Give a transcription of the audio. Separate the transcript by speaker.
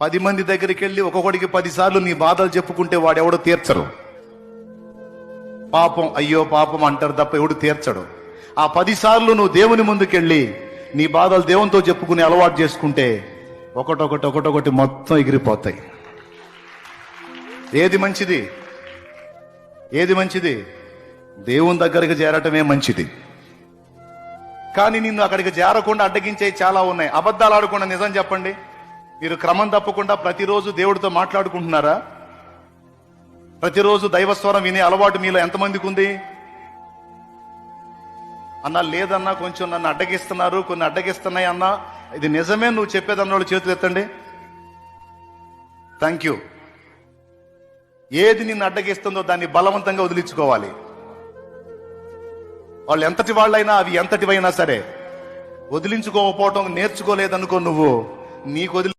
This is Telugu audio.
Speaker 1: 10 మంది దగ్గరికి వెళ్ళి ఒక్కొక్కడికి 10 సార్లు నీ బాధలు చెప్పుకుంటే వాడెవడో తీర్చరు. పాపం అయ్యో పాపం అంటారు తప్ప ఎవడు తీర్చడు. ఆ 10 సార్లు నువ్వు దేవుని ముందుకెళ్ళి నీ బాధలు దేవునితో చెప్పుకుని అలవాటు చేసుకుంటే ఒకటొకటి మొత్తం ఎగిరిపోతాయి. ఏది మంచిది? ఏది మంచిది? దేవుని దగ్గరికి చేరటమే మంచిది. కానీ నిన్ను అక్కడికి చేరకుండా అడ్డగించే చాలా ఉన్నాయి. అబద్ధాలు ఆడకుండా నిజం చెప్పండి. మీరు క్రమం తప్పకుండా ప్రతిరోజు దేవుడితో మాట్లాడుకుంటున్నారా? ప్రతిరోజు దైవస్వరం వినే అలవాటు మీలో ఎంతమందికి ఉంది? అన్నా లేదన్నా కొంచెం నన్ను అడ్డగిస్తున్నారు, కొన్ని అడ్డగిస్తున్నాయి అన్నా, ఇది నిజమే నువ్వు చెప్పేదన్న వాళ్ళు చేతులు ఎత్తండి. Thank you. ఏది నిన్ను అడ్డగిస్తుందో దాన్ని బలవంతంగా వదిలించుకోవాలి. వాళ్ళు ఎంతటి వాళ్ళైనా అవి ఎంతటివైనా సరే వదిలించుకోకపోవటం నేర్చుకోలేదనుకో, నువ్వు నీకు వదిలి